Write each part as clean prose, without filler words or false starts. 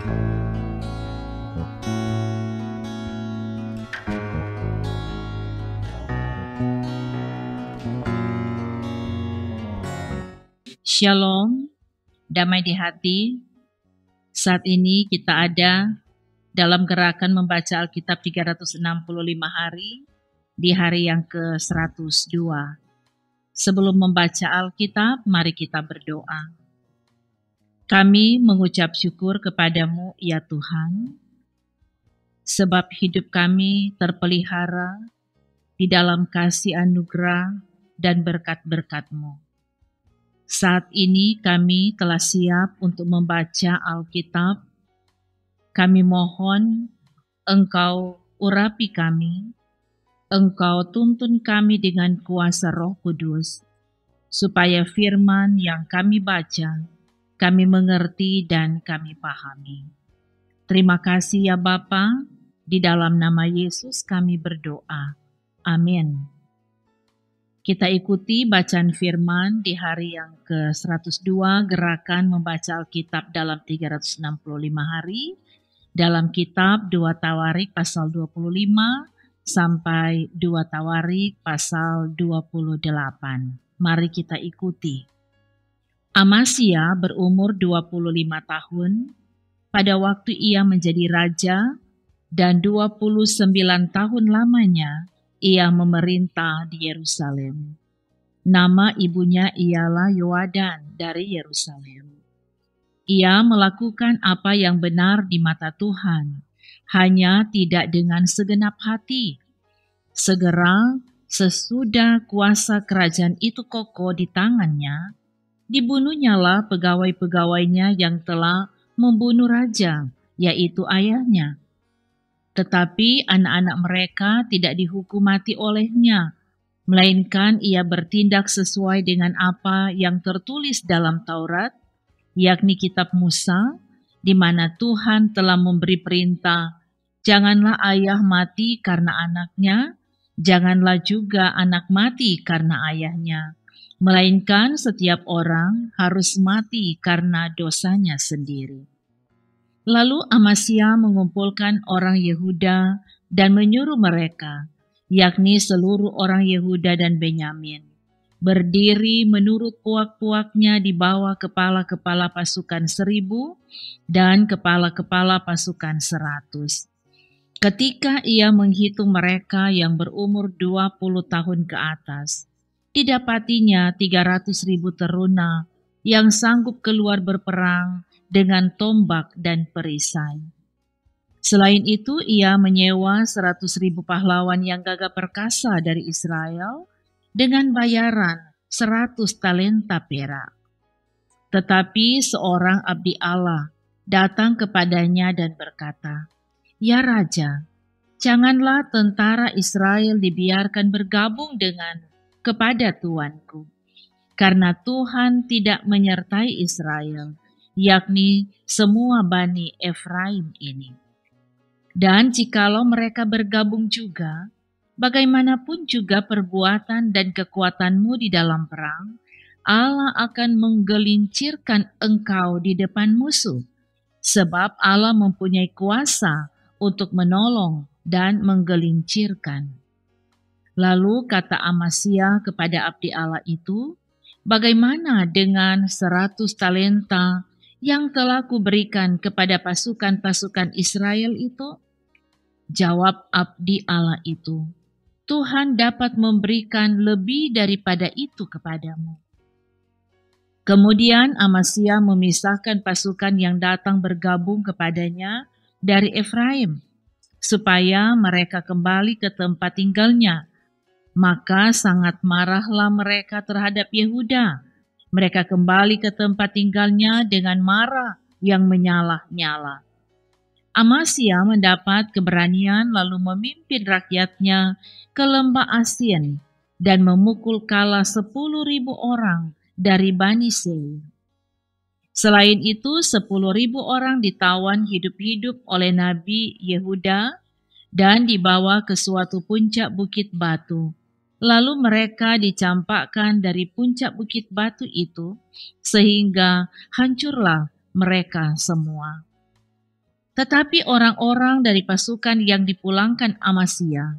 Shalom, damai di hati. Saat ini kita ada dalam gerakan membaca Alkitab 365 hari di hari yang ke-102. Sebelum membaca Alkitab, mari kita berdoa. Kami mengucap syukur kepadamu, ya Tuhan, sebab hidup kami terpelihara di dalam kasih anugerah dan berkat-berkat-Mu. Saat ini kami telah siap untuk membaca Alkitab. Kami mohon Engkau urapi kami, Engkau tuntun kami dengan kuasa Roh Kudus, supaya firman yang kami baca, kami mengerti dan kami pahami. Terima kasih ya Bapa, di dalam nama Yesus kami berdoa. Amin. Kita ikuti bacaan firman di hari yang ke-102 gerakan membaca Alkitab dalam 365 hari dalam kitab 2 Tawarik pasal 25 sampai 2 Tawarik pasal 28. Mari kita ikuti. Amasya berumur 25 tahun pada waktu ia menjadi raja dan 29 tahun lamanya ia memerintah di Yerusalem. Nama ibunya ialah Yoadan dari Yerusalem. Ia melakukan apa yang benar di mata Tuhan, hanya tidak dengan segenap hati. Segera sesudah kuasa kerajaan itu kokoh di tangannya, dibunuhnyalah pegawai-pegawainya yang telah membunuh raja, yaitu ayahnya. Tetapi anak-anak mereka tidak dihukum mati olehnya, melainkan ia bertindak sesuai dengan apa yang tertulis dalam Taurat, yakni kitab Musa, di mana Tuhan telah memberi perintah, janganlah ayah mati karena anaknya, janganlah juga anak mati karena ayahnya, melainkan setiap orang harus mati karena dosanya sendiri. Lalu Amasya mengumpulkan orang Yehuda dan menyuruh mereka, yakni seluruh orang Yehuda dan Benyamin, berdiri menurut puak-puaknya di bawah kepala-kepala pasukan 1.000 dan kepala-kepala pasukan 100. Ketika ia menghitung mereka yang berumur 20 tahun ke atas, didapatinya 300.000 teruna yang sanggup keluar berperang dengan tombak dan perisai. Selain itu, ia menyewa 100.000 pahlawan yang gagah perkasa dari Israel dengan bayaran 100 talenta perak. Tetapi seorang abdi Allah datang kepadanya dan berkata, "Ya Raja, janganlah tentara Israel dibiarkan bergabung kepada tuanku, karena Tuhan tidak menyertai Israel, yakni semua Bani Efraim ini. Dan jikalau mereka bergabung juga, bagaimanapun juga perbuatan dan kekuatanmu di dalam perang, Allah akan menggelincirkan engkau di depan musuh, sebab Allah mempunyai kuasa untuk menolong dan menggelincirkan." Lalu kata Amasya kepada abdi Allah itu, "Bagaimana dengan 100 talenta yang telah kuberikan kepada pasukan-pasukan Israel itu?" Jawab abdi Allah itu, "Tuhan dapat memberikan lebih daripada itu kepadamu." Kemudian Amasya memisahkan pasukan yang datang bergabung kepadanya dari Efraim, supaya mereka kembali ke tempat tinggalnya. Maka sangat marahlah mereka terhadap Yehuda. Mereka kembali ke tempat tinggalnya dengan marah yang menyala-nyala. Amasya mendapat keberanian lalu memimpin rakyatnya ke lembah Asin dan memukul kala 10.000 orang dari Bani Seir. Selain itu 10.000 orang ditawan hidup-hidup oleh Nabi Yehuda dan dibawa ke suatu puncak bukit batu. Lalu mereka dicampakkan dari puncak bukit batu itu, sehingga hancurlah mereka semua. Tetapi orang-orang dari pasukan yang dipulangkan Amasya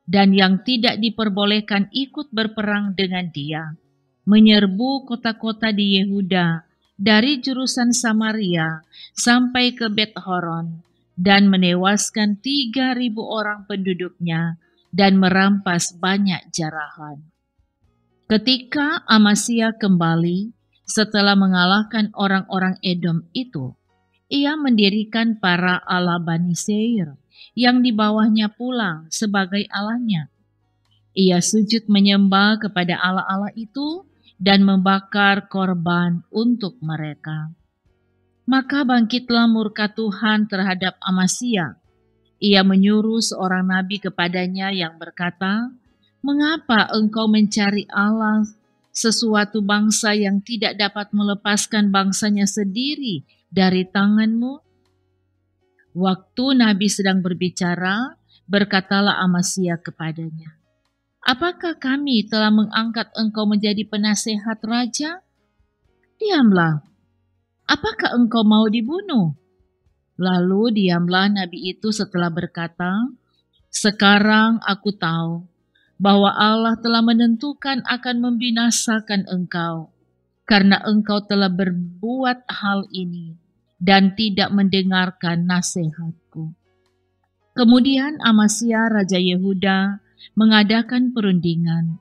dan yang tidak diperbolehkan ikut berperang dengan dia, menyerbu kota-kota di Yehuda dari jurusan Samaria sampai ke Bet-Horon dan menewaskan 3.000 orang penduduknya dan merampas banyak jarahan. Ketika Amasya kembali setelah mengalahkan orang-orang Edom itu, ia mendirikan para Allah Bani Seir yang di bawahnya pulang sebagai allahnya. Ia sujud menyembah kepada allah-allah itu dan membakar korban untuk mereka. Maka bangkitlah murka Tuhan terhadap Amasya. Ia menyuruh seorang nabi kepadanya yang berkata, "Mengapa engkau mencari Allah sesuatu bangsa yang tidak dapat melepaskan bangsanya sendiri dari tanganmu?" Waktu Nabi sedang berbicara, berkatalah Amasya kepadanya, "Apakah kami telah mengangkat engkau menjadi penasehat raja? Diamlah, apakah engkau mau dibunuh?" Lalu diamlah Nabi itu setelah berkata, "Sekarang aku tahu bahwa Allah telah menentukan akan membinasakan engkau, karena engkau telah berbuat hal ini dan tidak mendengarkan nasihatku." Kemudian Amasya Raja Yehuda mengadakan perundingan,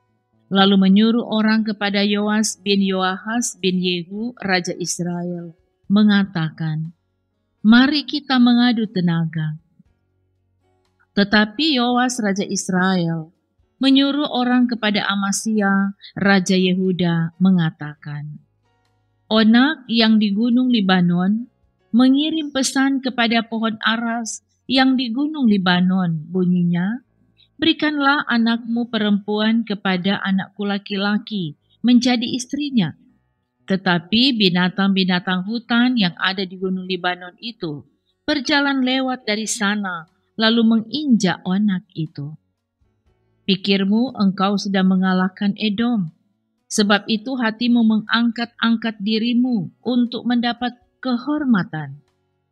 lalu menyuruh orang kepada Yoas bin Yoahas bin Yehu Raja Israel, mengatakan, "Mari kita mengadu tenaga." Tetapi Yoas Raja Israel menyuruh orang kepada Amasya Raja Yehuda mengatakan, "Onak yang di Gunung Libanon mengirim pesan kepada pohon aras yang di Gunung Libanon, bunyinya, 'Berikanlah anakmu perempuan kepada anakku laki-laki menjadi istrinya.' Tetapi binatang-binatang hutan yang ada di Gunung Libanon itu berjalan lewat dari sana, lalu menginjak onak itu. Pikirmu engkau sudah mengalahkan Edom, sebab itu hatimu mengangkat-angkat dirimu untuk mendapat kehormatan.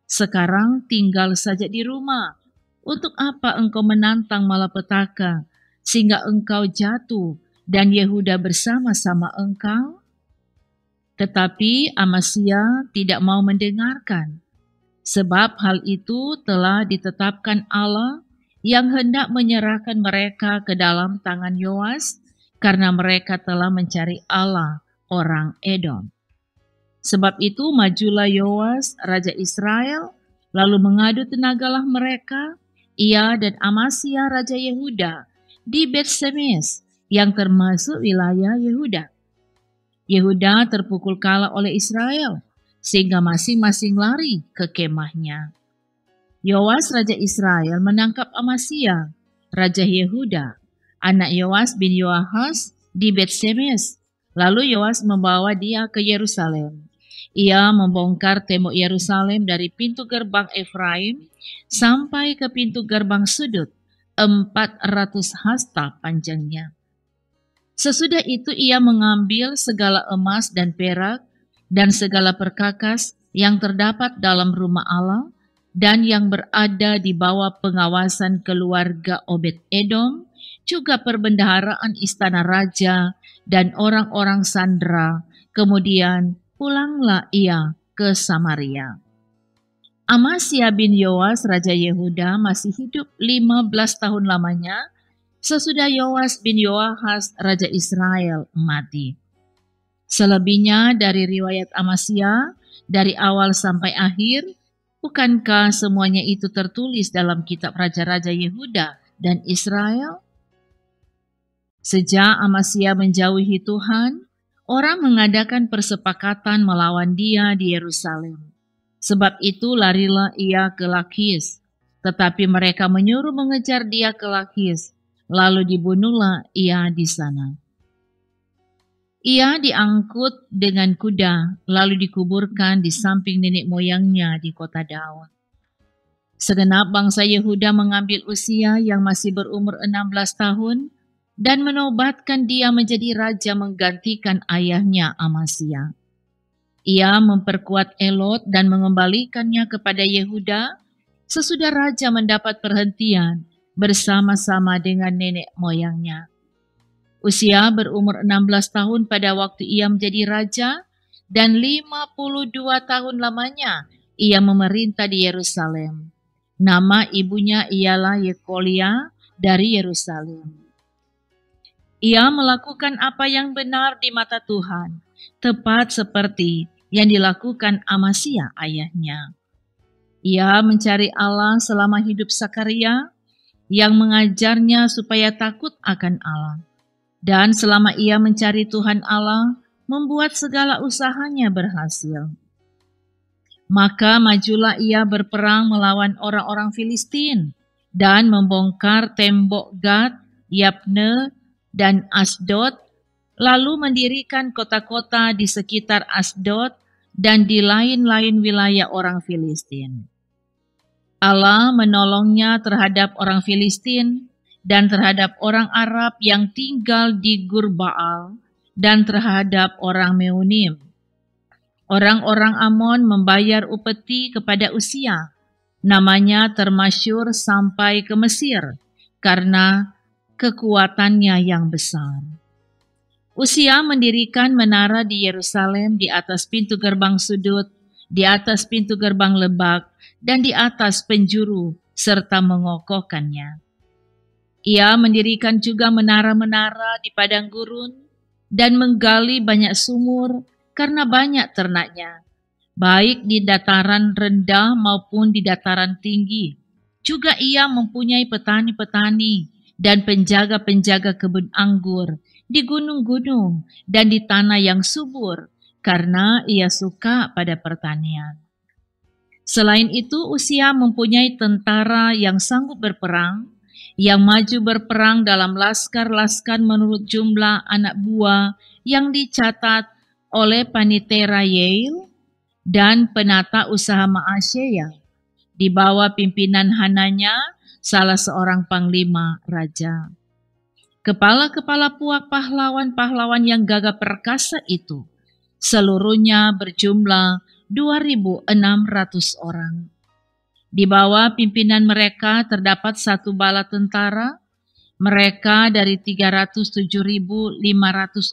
Sekarang tinggal saja di rumah. Untuk apa engkau menantang malapetaka, sehingga engkau jatuh dan Yehuda bersama-sama engkau?" Tetapi Amasya tidak mau mendengarkan, sebab hal itu telah ditetapkan Allah yang hendak menyerahkan mereka ke dalam tangan Yoas, karena mereka telah mencari Allah orang Edom. Sebab itu majulah Yoas Raja Israel, lalu mengadu tenagalah mereka, ia dan Amasya Raja Yehuda di Bet-Semes yang termasuk wilayah Yehuda. Yehuda terpukul kalah oleh Israel, sehingga masing-masing lari ke kemahnya. Yoas Raja Israel menangkap Amasya Raja Yehuda, anak Yoas bin Yoahas di Bet-Semes. Lalu Yoas membawa dia ke Yerusalem. Ia membongkar tembok Yerusalem dari pintu gerbang Efraim sampai ke pintu gerbang sudut, 400 hasta panjangnya. Sesudah itu ia mengambil segala emas dan perak dan segala perkakas yang terdapat dalam rumah Allah dan yang berada di bawah pengawasan keluarga Obed-Edom, juga perbendaharaan istana raja dan orang-orang sandera. Kemudian pulanglah ia ke Samaria. Amasya bin Yoas Raja Yehuda masih hidup 15 tahun lamanya sesudah Yoas bin Yoahas Raja Israel mati. Selebihnya dari riwayat Amasya dari awal sampai akhir, bukankah semuanya itu tertulis dalam kitab Raja-Raja Yehuda dan Israel? Sejak Amasya menjauhi Tuhan, orang mengadakan persepakatan melawan dia di Yerusalem. Sebab itu larilah ia ke Lakis, tetapi mereka menyuruh mengejar dia ke Lakis, lalu dibunuhlah ia di sana. Ia diangkut dengan kuda, lalu dikuburkan di samping nenek moyangnya di kota Daud. Segenap bangsa Yehuda mengambil usia yang masih berumur 16 tahun, dan menobatkan dia menjadi raja menggantikan ayahnya Amasya. Ia memperkuat Elot dan mengembalikannya kepada Yehuda sesudah raja mendapat perhentian bersama-sama dengan nenek moyangnya. Usia berumur 16 tahun pada waktu ia menjadi raja, dan 52 tahun lamanya ia memerintah di Yerusalem. Nama ibunya ialah Yekolia dari Yerusalem. Ia melakukan apa yang benar di mata Tuhan, tepat seperti yang dilakukan Amasya ayahnya. Ia mencari Allah selama hidup Sakaria, yang mengajarnya supaya takut akan Allah. Dan selama ia mencari Tuhan Allah, membuat segala usahanya berhasil. Maka majulah ia berperang melawan orang-orang Filistin dan membongkar tembok Gad, Yabne, dan Asdod, lalu mendirikan kota-kota di sekitar Asdod dan di lain-lain wilayah orang Filistin. Allah menolongnya terhadap orang Filistin dan terhadap orang Arab yang tinggal di Gurbaal dan terhadap orang Meunim. Orang-orang Amon membayar upeti kepada Usia. Namanya termasyur sampai ke Mesir karena kekuatannya yang besar. Usia mendirikan menara di Yerusalem di atas pintu gerbang sudut, di atas pintu gerbang lebak, dan di atas penjuru, serta mengokohkannya. Ia mendirikan juga menara-menara di padang gurun dan menggali banyak sumur karena banyak ternaknya, baik di dataran rendah maupun di dataran tinggi. Juga ia mempunyai petani-petani dan penjaga-penjaga kebun anggur di gunung-gunung dan di tanah yang subur karena ia suka pada pertanian. Selain itu, Usia mempunyai tentara yang sanggup berperang, yang maju berperang dalam laskar-laskar menurut jumlah anak buah yang dicatat oleh Panitera Yael dan penata usaha Maasyia, di bawah pimpinan Hananya, salah seorang panglima raja. Kepala-kepala puak pahlawan-pahlawan yang gagah perkasa itu, seluruhnya berjumlah 2.600 orang. Di bawah pimpinan mereka terdapat satu bala tentara, mereka dari 307.500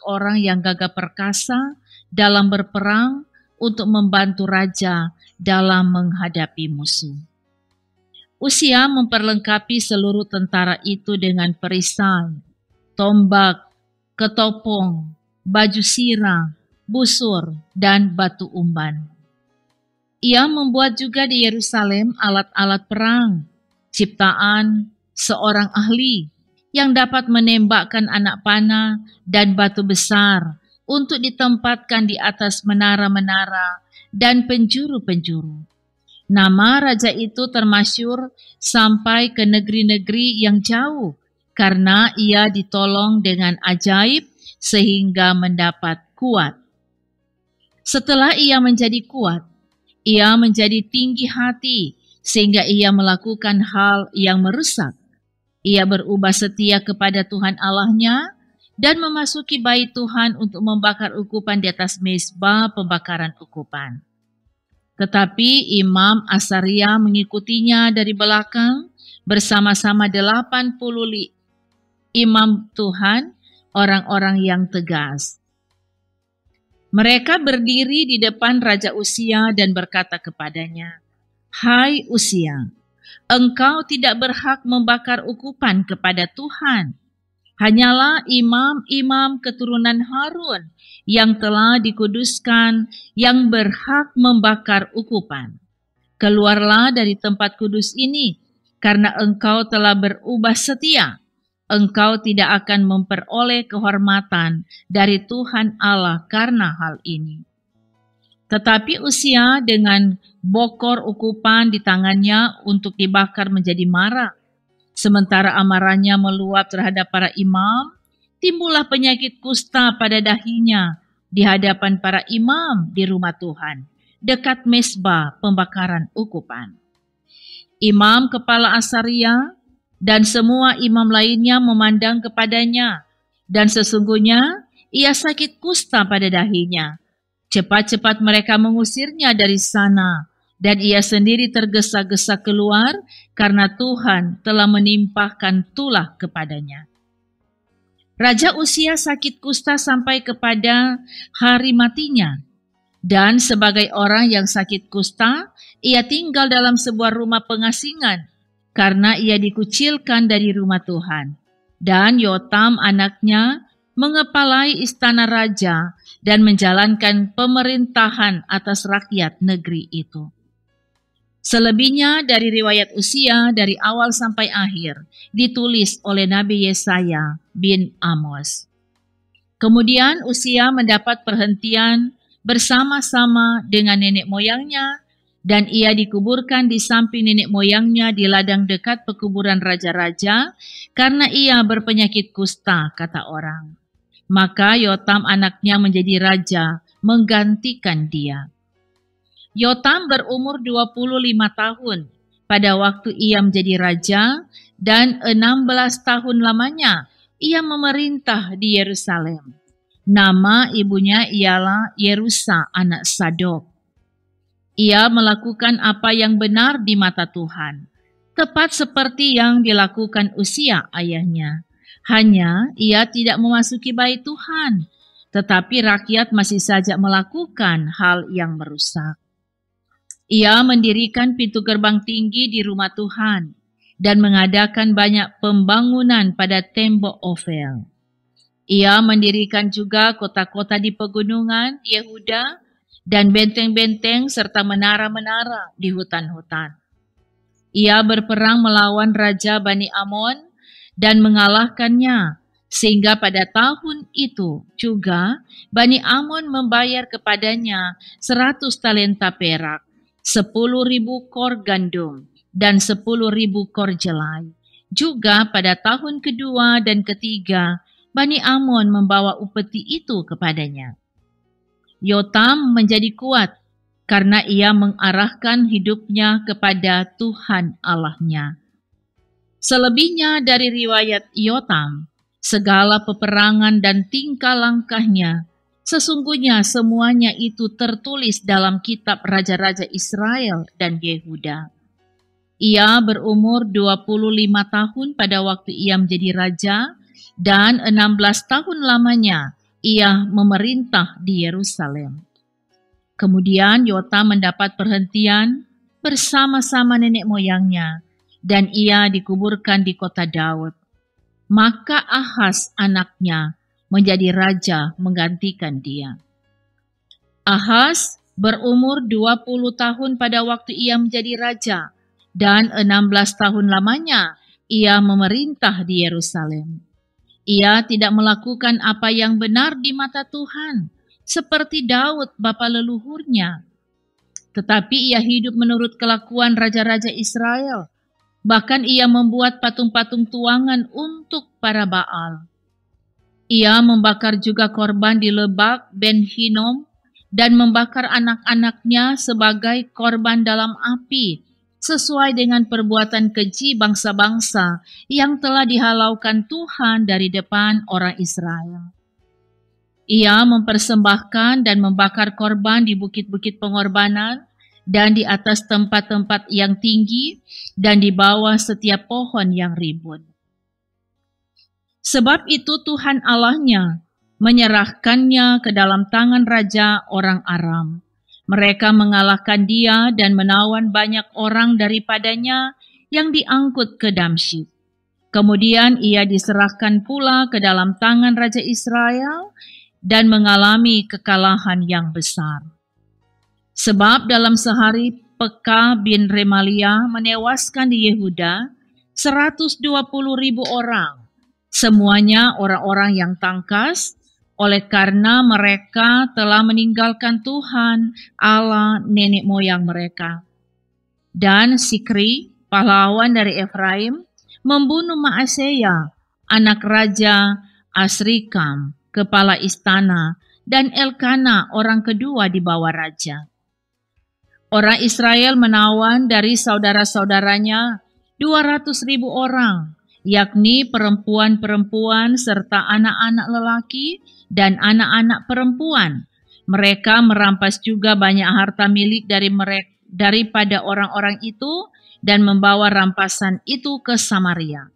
orang yang gagah perkasa dalam berperang untuk membantu raja dalam menghadapi musuh. Usia memperlengkapi seluruh tentara itu dengan perisai, tombak, ketopong, baju sirah, busur, dan batu umban. Ia membuat juga di Yerusalem alat-alat perang, ciptaan seorang ahli yang dapat menembakkan anak panah dan batu besar untuk ditempatkan di atas menara-menara dan penjuru-penjuru. Nama raja itu termasyur sampai ke negeri-negeri yang jauh karena ia ditolong dengan ajaib sehingga mendapat kuat. Setelah ia menjadi kuat, ia menjadi tinggi hati sehingga ia melakukan hal yang merusak. Ia berubah setia kepada Tuhan Allahnya dan memasuki bait Tuhan untuk membakar ukupan di atas mezbah pembakaran ukupan. Tetapi Imam Asaria mengikutinya dari belakang bersama-sama 80 imam Tuhan, orang-orang yang tegas. Mereka berdiri di depan Raja Usia dan berkata kepadanya, "Hai Usia, engkau tidak berhak membakar ukupan kepada Tuhan. Hanyalah imam-imam keturunan Harun yang telah dikuduskan yang berhak membakar ukupan. Keluarlah dari tempat kudus ini, karena engkau telah berubah setia. Engkau tidak akan memperoleh kehormatan dari Tuhan Allah karena hal ini." Tetapi Usia dengan bokor ukupan di tangannya untuk dibakar menjadi marah. Sementara amarahnya meluap terhadap para imam, timbullah penyakit kusta pada dahinya di hadapan para imam di rumah Tuhan, dekat mezbah pembakaran ukupan. Imam kepala Asaria dan semua imam lainnya memandang kepadanya, dan sesungguhnya ia sakit kusta pada dahinya. Cepat-cepat mereka mengusirnya dari sana, dan ia sendiri tergesa-gesa keluar karena Tuhan telah menimpahkan tulah kepadanya. Raja Uzia sakit kusta sampai kepada hari matinya, dan sebagai orang yang sakit kusta, ia tinggal dalam sebuah rumah pengasingan karena ia dikucilkan dari rumah Tuhan. Dan Yotam anaknya mengepalai istana raja dan menjalankan pemerintahan atas rakyat negeri itu. Selebihnya dari riwayat Uzia dari awal sampai akhir ditulis oleh Nabi Yesaya bin Amos. Kemudian Uzia mendapat perhentian bersama-sama dengan nenek moyangnya, dan ia dikuburkan di samping nenek moyangnya di ladang dekat pekuburan raja-raja karena ia berpenyakit kusta, kata orang. Maka Yotam anaknya menjadi raja menggantikan dia. Yotam berumur 25 tahun pada waktu ia menjadi raja, dan 16 tahun lamanya ia memerintah di Yerusalem. Nama ibunya ialah Yerusa anak Sadok. Ia melakukan apa yang benar di mata Tuhan, tepat seperti yang dilakukan Uzia ayahnya. Hanya ia tidak memasuki bait Tuhan, tetapi rakyat masih saja melakukan hal yang merusak. Ia mendirikan pintu gerbang tinggi di rumah Tuhan dan mengadakan banyak pembangunan pada tembok Ofel. Ia mendirikan juga kota-kota di pegunungan Yehuda dan benteng-benteng serta menara-menara di hutan-hutan. Ia berperang melawan Raja Bani Amon dan mengalahkannya, sehingga pada tahun itu juga Bani Amon membayar kepadanya 100 talenta perak, 10.000 kor gandum, dan 10.000 kor jelai. Juga pada tahun kedua dan ketiga, Bani Amon membawa upeti itu kepadanya. Yotam menjadi kuat karena ia mengarahkan hidupnya kepada Tuhan Allahnya. Selebihnya dari riwayat Yotam, segala peperangan dan tingkah langkahnya, sesungguhnya semuanya itu tertulis dalam kitab Raja-Raja Israel dan Yehuda. Ia berumur 25 tahun pada waktu ia menjadi raja, dan 16 tahun lamanya ia memerintah di Yerusalem. Kemudian Yotam mendapat perhentian bersama-sama nenek moyangnya, dan ia dikuburkan di kota Daud. Maka Ahaz anaknya menjadi raja menggantikan dia. Ahaz berumur 20 tahun pada waktu ia menjadi raja, dan 16 tahun lamanya ia memerintah di Yerusalem. Ia tidak melakukan apa yang benar di mata Tuhan, seperti Daud bapa leluhurnya. Tetapi ia hidup menurut kelakuan raja-raja Israel. Bahkan ia membuat patung-patung tuangan untuk para Baal. Ia membakar juga korban di Lebak Ben Hinnom dan membakar anak-anaknya sebagai korban dalam api, sesuai dengan perbuatan keji bangsa-bangsa yang telah dihalaukan Tuhan dari depan orang Israel. Ia mempersembahkan dan membakar korban di bukit-bukit pengorbanan dan di atas tempat-tempat yang tinggi dan di bawah setiap pohon yang rimbun. Sebab itu Tuhan Allahnya menyerahkannya ke dalam tangan raja orang Aram. Mereka mengalahkan dia dan menawan banyak orang daripadanya yang diangkut ke Damsyik. Kemudian ia diserahkan pula ke dalam tangan Raja Israel dan mengalami kekalahan yang besar. Sebab dalam sehari Pekah bin Remalia menewaskan di Yehuda 120.000 orang, semuanya orang-orang yang tangkas, oleh karena mereka telah meninggalkan Tuhan Allah nenek moyang mereka. Dan Sikri, pahlawan dari Efraim, membunuh Maaseya, anak raja Asrikam, kepala istana, dan Elkana, orang kedua di bawah raja. Orang Israel menawan dari saudara-saudaranya 200.000 orang, yakni perempuan-perempuan serta anak-anak lelaki dan anak-anak perempuan. Mereka merampas juga banyak harta milik daripada orang-orang itu dan membawa rampasan itu ke Samaria.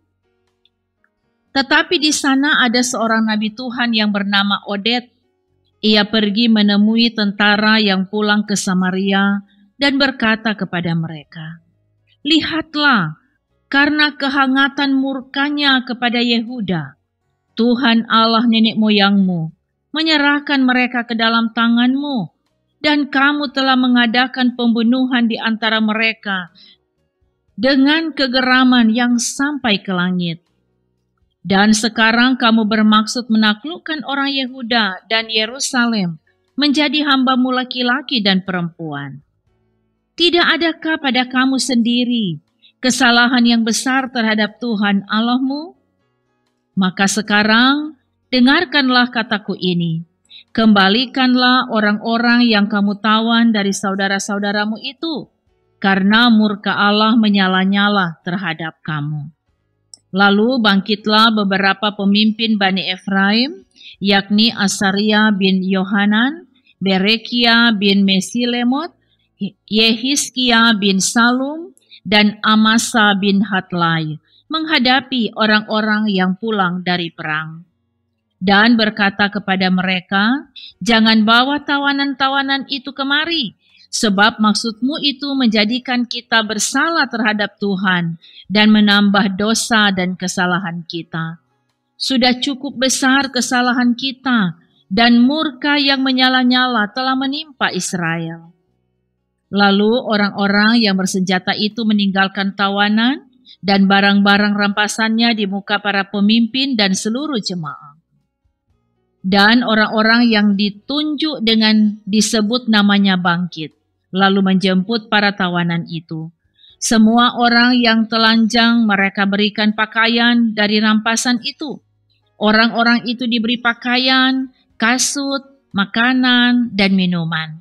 Tetapi di sana ada seorang nabi Tuhan yang bernama Odet. Ia pergi menemui tentara yang pulang ke Samaria dan berkata kepada mereka, "Lihatlah, karena kehangatan murkanya kepada Yehuda, Tuhan Allah nenek moyangmu menyerahkan mereka ke dalam tanganmu, dan kamu telah mengadakan pembunuhan di antara mereka dengan kegeraman yang sampai ke langit. Dan sekarang kamu bermaksud menaklukkan orang Yehuda dan Yerusalem menjadi hambamu laki-laki dan perempuan. Tidak adakah pada kamu sendiri kesalahan yang besar terhadap Tuhan Allahmu? Maka sekarang dengarkanlah kataku ini. Kembalikanlah orang-orang yang kamu tawan dari saudara-saudaramu itu, karena murka Allah menyala-nyala terhadap kamu." Lalu bangkitlah beberapa pemimpin Bani Efraim, yakni Asaria bin Yohanan, Berekia bin Mesilemot, Yehiskia bin Salum, dan Amasa bin Hatlai, menghadapi orang-orang yang pulang dari perang. Dan berkata kepada mereka, "Jangan bawa tawanan-tawanan itu kemari, sebab maksudmu itu menjadikan kita bersalah terhadap Tuhan dan menambah dosa dan kesalahan kita. Sudah cukup besar kesalahan kita, dan murka yang menyala-nyala telah menimpa Israel." Lalu orang-orang yang bersenjata itu meninggalkan tawanan dan barang-barang rampasannya di muka para pemimpin dan seluruh jemaah. Dan orang-orang yang ditunjuk dengan disebut namanya bangkit, lalu menjemput para tawanan itu. Semua orang yang telanjang mereka berikan pakaian dari rampasan itu. Orang-orang itu diberi pakaian, kasut, makanan, dan minuman.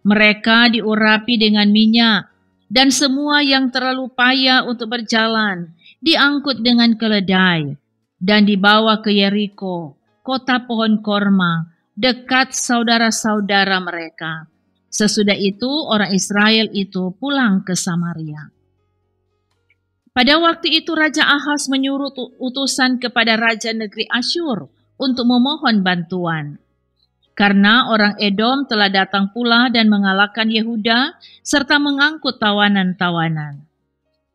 Mereka diurapi dengan minyak, dan semua yang terlalu payah untuk berjalan diangkut dengan keledai dan dibawa ke Yeriko, kota pohon korma, dekat saudara-saudara mereka. Sesudah itu orang Israel itu pulang ke Samaria. Pada waktu itu Raja Ahaz menyuruh utusan kepada Raja negeri Asyur untuk memohon bantuan. Karena orang Edom telah datang pula dan mengalahkan Yehuda serta mengangkut tawanan-tawanan.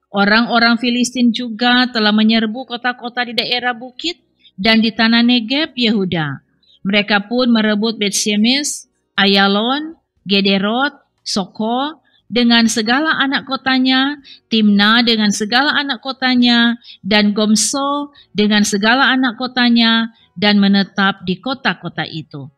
Orang-orang Filistin juga telah menyerbu kota-kota di daerah bukit dan di tanah Negeb Yehuda. Mereka pun merebut Bet-Shemesh, Ayalon, Gederot, Soko dengan segala anak kotanya, Timna dengan segala anak kotanya, dan Gomso dengan segala anak kotanya, dan menetap di kota-kota itu.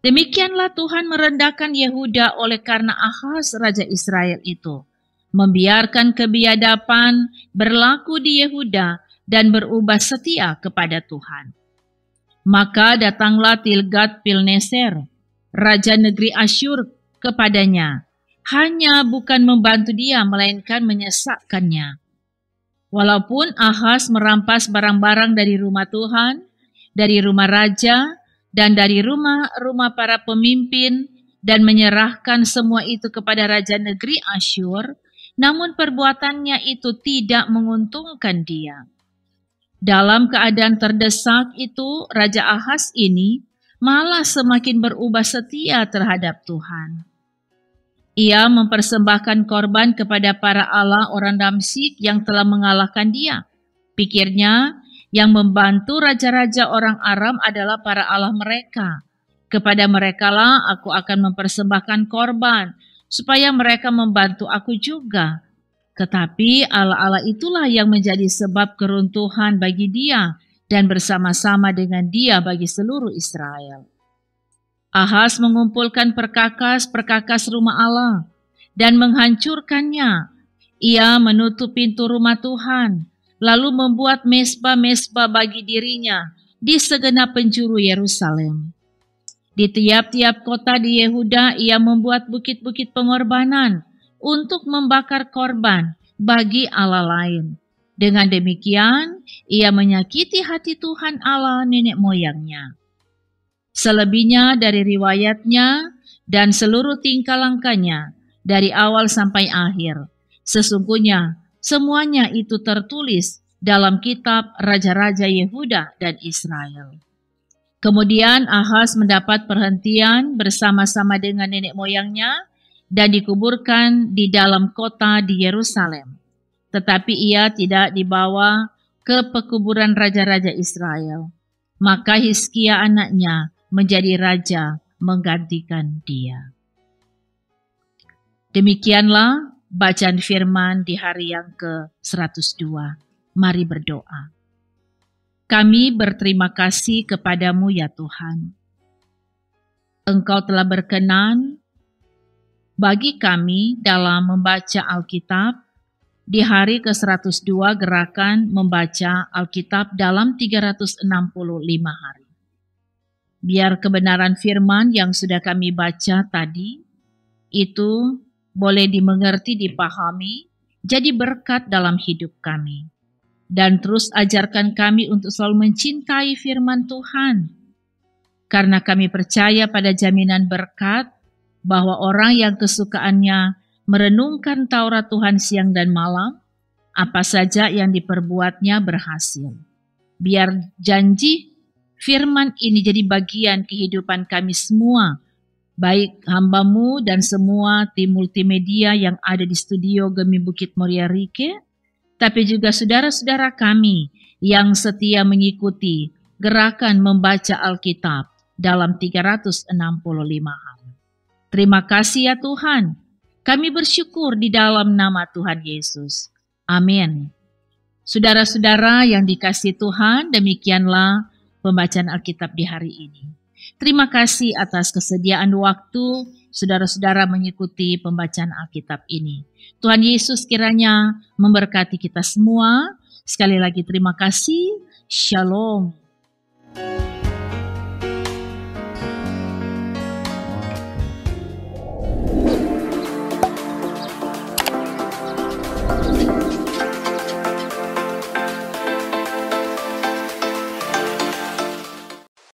Demikianlah Tuhan merendahkan Yehuda oleh karena Ahaz raja Israel itu, membiarkan kebiadaban berlaku di Yehuda dan berubah setia kepada Tuhan. Maka datanglah Tilgat-Pilneser, raja negeri Asyur, kepadanya, hanya bukan membantu dia, melainkan menyesakkannya. Walaupun Ahaz merampas barang-barang dari rumah Tuhan, dari rumah raja, dan dari rumah-rumah para pemimpin, dan menyerahkan semua itu kepada raja negeri Asyur, namun perbuatannya itu tidak menguntungkan dia. Dalam keadaan terdesak itu, Raja Ahaz ini malah semakin berubah setia terhadap Tuhan. Ia mempersembahkan korban kepada para allah orang Damsyik yang telah mengalahkan dia. Pikirnya, yang membantu raja-raja orang Aram adalah para allah mereka. Kepada merekalah aku akan mempersembahkan korban, supaya mereka membantu aku juga. Tetapi allah-allah itulah yang menjadi sebab keruntuhan bagi dia, dan bersama-sama dengan dia bagi seluruh Israel. Ahaz mengumpulkan perkakas-perkakas rumah Allah, dan menghancurkannya. Ia menutup pintu rumah Tuhan, lalu membuat mesbah-mesbah bagi dirinya di segenap penjuru Yerusalem. Di tiap-tiap kota di Yehuda ia membuat bukit-bukit pengorbanan untuk membakar korban bagi allah lain. Dengan demikian, ia menyakiti hati Tuhan Allah nenek moyangnya. Selebihnya dari riwayatnya dan seluruh tingkah langkahnya, dari awal sampai akhir. Sesungguhnya semuanya itu tertulis dalam kitab Raja-Raja Yehuda dan Israel. Kemudian Ahaz mendapat perhentian bersama-sama dengan nenek moyangnya dan dikuburkan di dalam kota di Yerusalem. Tetapi ia tidak dibawa ke pekuburan raja-raja Israel. Maka Hizkia anaknya menjadi raja menggantikan dia. Demikianlah bacaan firman di hari yang ke-102. Mari berdoa. Kami berterima kasih kepadamu ya Tuhan. Engkau telah berkenan bagi kami dalam membaca Alkitab di hari ke-102 gerakan membaca Alkitab dalam 365 hari. Biar kebenaran firman yang sudah kami baca tadi itu boleh dimengerti, dipahami, jadi berkat dalam hidup kami. Dan terus ajarkan kami untuk selalu mencintai firman Tuhan. Karena kami percaya pada jaminan berkat bahwa orang yang kesukaannya merenungkan Taurat Tuhan siang dan malam, apa saja yang diperbuatnya berhasil. Biar janji firman ini jadi bagian kehidupan kami semua, baik hamba-Mu dan semua tim multimedia yang ada di studio Gemi Bukit Muria Rike, tapi juga saudara-saudara kami yang setia mengikuti gerakan membaca Alkitab dalam 365 hari. Terima kasih ya Tuhan. Kami bersyukur di dalam nama Tuhan Yesus. Amin. Saudara-saudara yang dikasihi Tuhan, demikianlah pembacaan Alkitab di hari ini. Terima kasih atas kesediaan waktu saudara-saudara mengikuti pembacaan Alkitab ini. Tuhan Yesus kiranya memberkati kita semua. Sekali lagi terima kasih. Shalom.